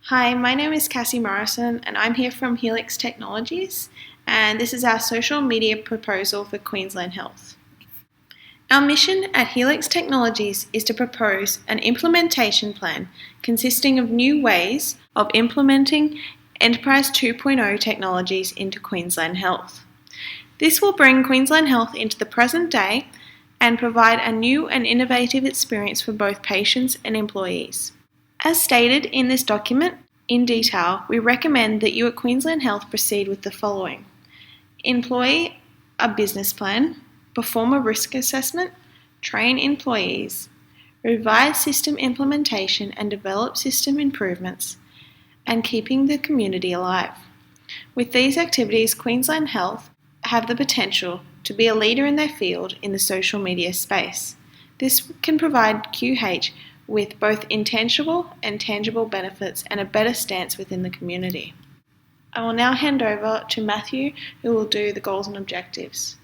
Hi, my name is Cassie Morrison and I'm here from Helix Technologies, and this is our social media proposal for Queensland Health. Our mission at Helix Technologies is to propose an implementation plan consisting of new ways of implementing Enterprise 2.0 technologies into Queensland Health. This will bring Queensland Health into the present day and provide a new and innovative experience for both patients and employees. As stated in this document, in detail, we recommend that you at Queensland Health proceed with the following: employ a business plan, perform a risk assessment, train employees, revise system implementation and develop system improvements, and keeping the community alive. With these activities, Queensland Health have the potential to be a leader in their field in the social media space. This can provide QH with both intangible and tangible benefits and a better stance within the community. I will now hand over to Matthew, who will do the goals and objectives.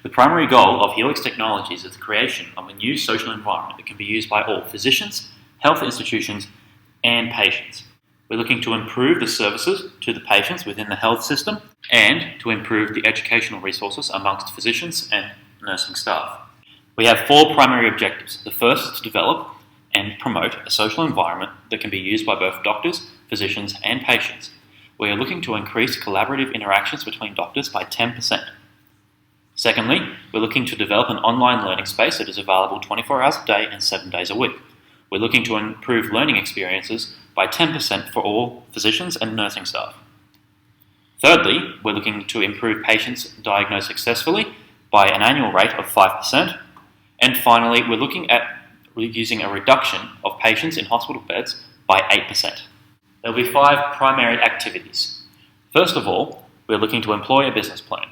The primary goal of Helix Technologies is the creation of a new social environment that can be used by all physicians, health institutions, and patients. We're looking to improve the services to the patients within the health system and to improve the educational resources amongst physicians and nursing staff. We have 4 primary objectives. The first is to develop and promote a social environment that can be used by both doctors, physicians, and patients. We are looking to increase collaborative interactions between doctors by 10%. Secondly, we're looking to develop an online learning space that is available 24 hours a day and 7 days a week. We're looking to improve learning experiences by 10% for all physicians and nursing staff. Thirdly, we're looking to improve patients diagnosed successfully by an annual rate of 5%. And finally, we're looking at using a reduction of patients in hospital beds by 8%. There will be 5 primary activities. First of all, we're looking to employ a business plan.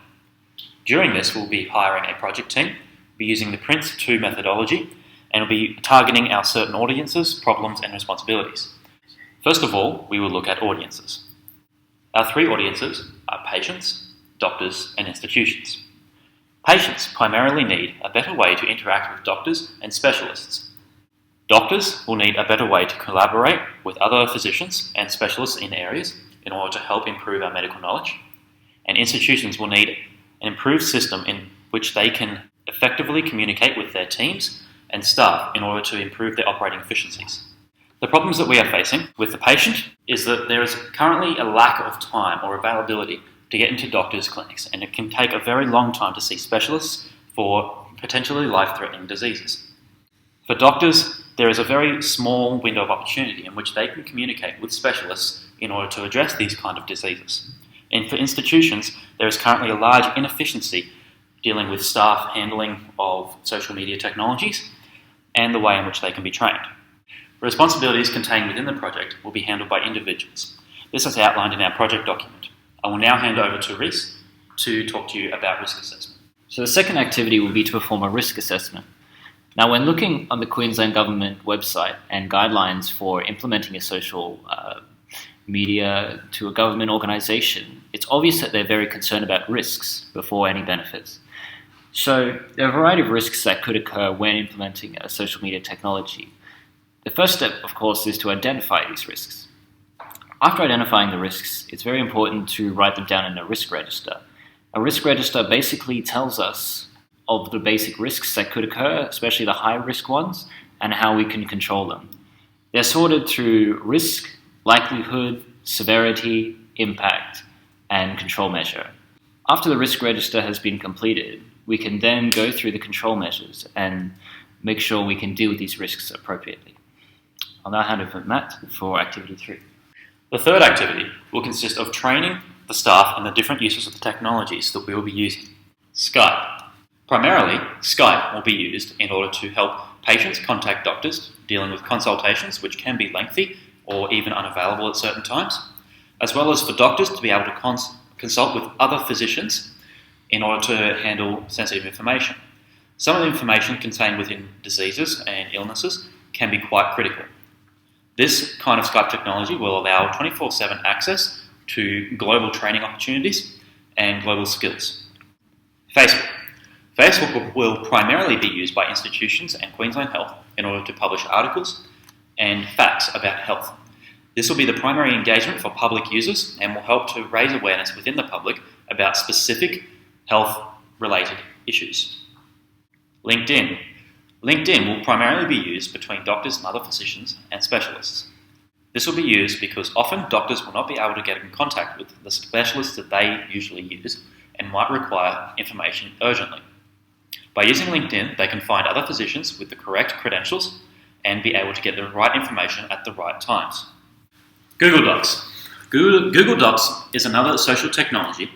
During this, we'll be hiring a project team, we'll be using the Prince 2 methodology, and we'll be targeting our certain audiences, problems, and responsibilities. First of all, we will look at audiences. Our 3 audiences are patients, doctors, and institutions. Patients primarily need a better way to interact with doctors and specialists. Doctors will need a better way to collaborate with other physicians and specialists in areas in order to help improve our medical knowledge. And institutions will need an improved system in which they can effectively communicate with their teams and staff in order to improve their operating efficiencies. The problems that we are facing with the patient is that there is currently a lack of time or availability to get into doctors' clinics, and it can take a very long time to see specialists for potentially life-threatening diseases. For doctors, there is a very small window of opportunity in which they can communicate with specialists in order to address these kind of diseases. And for institutions, there is currently a large inefficiency dealing with staff handling of social media technologies and the way in which they can be trained. Responsibilities contained within the project will be handled by individuals. This is outlined in our project document. I will now hand over to Reese to talk to you about risk assessment. So the second activity will be to perform a risk assessment. Now, when looking on the Queensland Government website and guidelines for implementing a social media to a government organisation, it's obvious that they're very concerned about risks before any benefits. So there are a variety of risks that could occur when implementing a social media technology. The first step, of course, is to identify these risks. After identifying the risks, it's very important to write them down in a risk register. A risk register basically tells us of the basic risks that could occur, especially the high-risk ones, and how we can control them. They're sorted through risk, likelihood, severity, impact, and control measure. After the risk register has been completed, we can then go through the control measures and make sure we can deal with these risks appropriately. I'll now hand over to Matt for activity 3. The third activity will consist of training the staff in the different uses of the technologies that we will be using. Skype. Primarily, Skype will be used in order to help patients contact doctors dealing with consultations which can be lengthy or even unavailable at certain times, as well as for doctors to be able to consult with other physicians in order to handle sensitive information. Some of the information contained within diseases and illnesses can be quite critical. This kind of Skype technology will allow 24/7 access to global training opportunities and global skills. Facebook. Facebook will primarily be used by institutions and Queensland Health in order to publish articles and facts about health. This will be the primary engagement for public users and will help to raise awareness within the public about specific health-related issues. LinkedIn. LinkedIn will primarily be used between doctors and other physicians and specialists. This will be used because often doctors will not be able to get in contact with the specialists that they usually use and might require information urgently. By using LinkedIn, they can find other physicians with the correct credentials and be able to get the right information at the right times. Google Docs. Google Docs is another social technology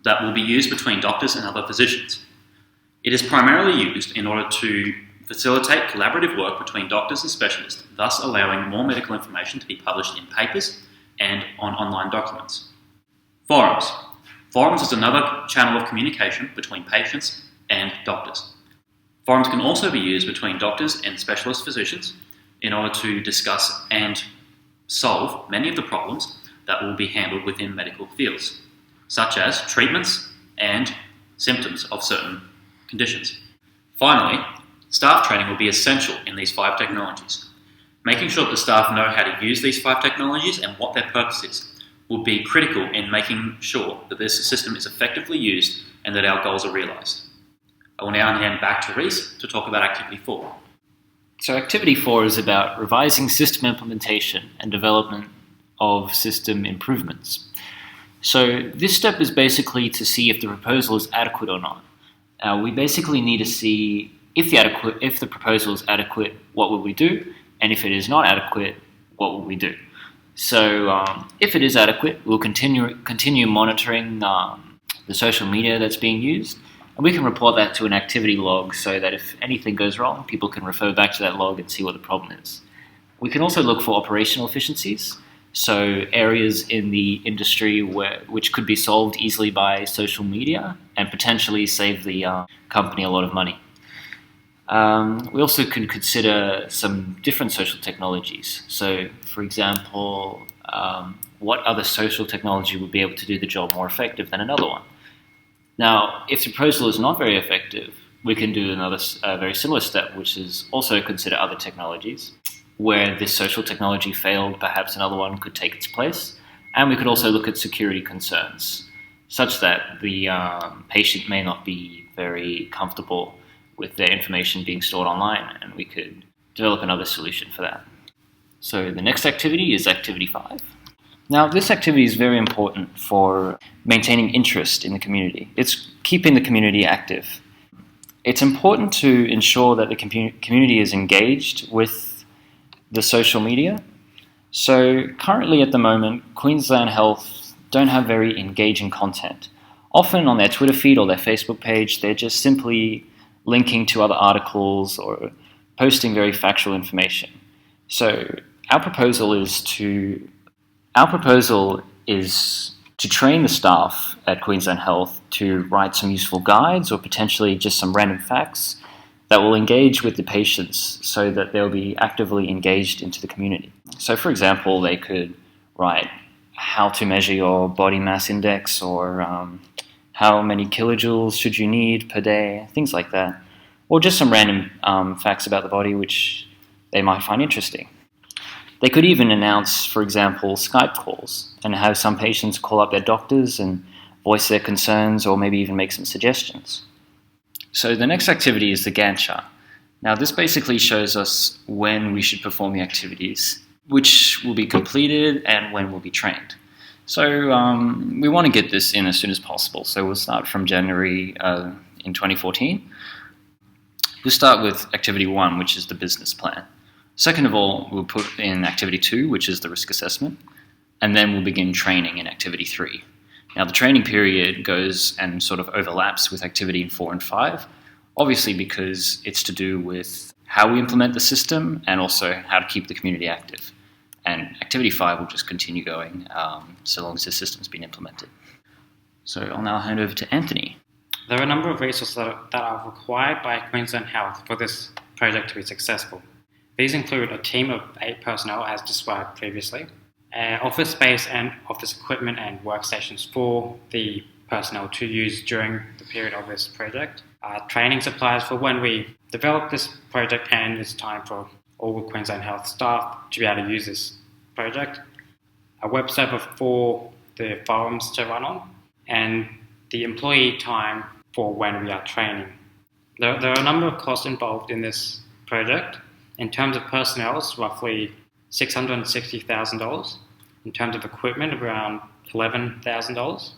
that will be used between doctors and other physicians. It is primarily used in order to facilitate collaborative work between doctors and specialists, thus allowing more medical information to be published in papers and on online documents. Forums. Forums is another channel of communication between patients and doctors. Forums can also be used between doctors and specialist physicians in order to discuss and solve many of the problems that will be handled within medical fields, such as treatments and symptoms of certain conditions. Finally, staff training will be essential in these 5 technologies. Making sure that the staff know how to use these 5 technologies and what their purpose is will be critical in making sure that this system is effectively used and that our goals are realised. I will now hand back to Reese to talk about Activity 4. So Activity 4 is about revising system implementation and development of system improvements. So this step is basically to see if the proposal is adequate or not. We basically need to see if the proposal is adequate, what will we do? And if it is not adequate, what will we do? So if it is adequate, we'll continue monitoring the social media that's being used, and we can report that to an activity log so that if anything goes wrong, people can refer back to that log and see what the problem is. We can also look for operational efficiencies, so areas in the industry which could be solved easily by social media and potentially save the company a lot of money. We also can consider some different social technologies. So, for example, what other social technology would be able to do the job more effective than another one? Now, if the proposal is not very effective, we can do another very similar step, which is also consider other technologies. Where this social technology failed, perhaps another one could take its place. And we could also look at security concerns, such that the patient may not be very comfortable with their information being stored online, and we could develop another solution for that. So the next activity is Activity 5. Now, this activity is very important for maintaining interest in the community. It's keeping the community active. It's important to ensure that the community is engaged with the social media. So currently at the moment, Queensland Health don't have very engaging content. Often on their Twitter feed or their Facebook page, they're just simply linking to other articles or posting very factual information. So our proposal is to train the staff at Queensland Health to write some useful guides or potentially just some random facts that will engage with the patients so that they'll be actively engaged into the community. So for example, they could write how to measure your body mass index or how many kilojoules should you need per day, things like that. Or just some random facts about the body which they might find interesting. They could even announce, for example, Skype calls and have some patients call up their doctors and voice their concerns or maybe even make some suggestions. So the next activity is the Gantt chart. Now this basically shows us when we should perform the activities, which will be completed and when we'll be trained. So we want to get this in as soon as possible. So we'll start from January in 2014. We'll start with Activity 1, which is the business plan. Second of all, we'll put in Activity 2, which is the risk assessment, and then we'll begin training in Activity 3. Now the training period goes and sort of overlaps with Activity 4 and 5, obviously because it's to do with how we implement the system and also how to keep the community active. And Activity 5 will just continue going so long as the system's been implemented. So I'll now hand over to Anthony. There are a number of resources that are required by Queensland Health for this project to be successful. These include a team of 8 personnel, as described previously, office space and office equipment and workstations for the personnel to use during the period of this project, training supplies for when we develop this project and it's time for all the Queensland Health staff to be able to use this project, a web server for the forums to run on, and the employee time for when we are training. There are a number of costs involved in this project. In terms of personnel, it's roughly $660,000. In terms of equipment, around $11,000.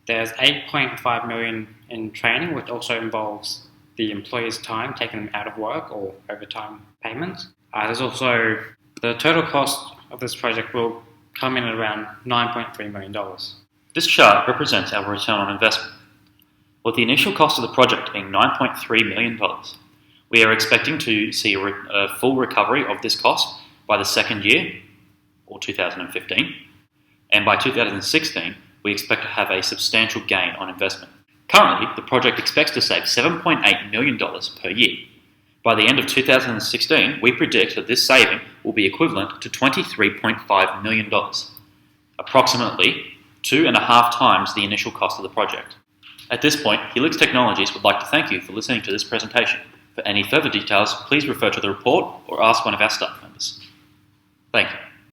There's $8.5 million in training, which also involves the employee's time, taking them out of work or overtime payments. There's also the total cost of this project will come in at around $9.3 million. This chart represents our return on investment. With the initial cost of the project being $9.3 million, we are expecting to see a full recovery of this cost by the second year, or 2015, and by 2016, we expect to have a substantial gain on investment. Currently, the project expects to save $7.8 million per year. By the end of 2016, we predict that this saving will be equivalent to $23.5 million, approximately 2.5 times the initial cost of the project. At this point, Helix Technologies would like to thank you for listening to this presentation. For any further details, please refer to the report or ask one of our staff members. Thank you.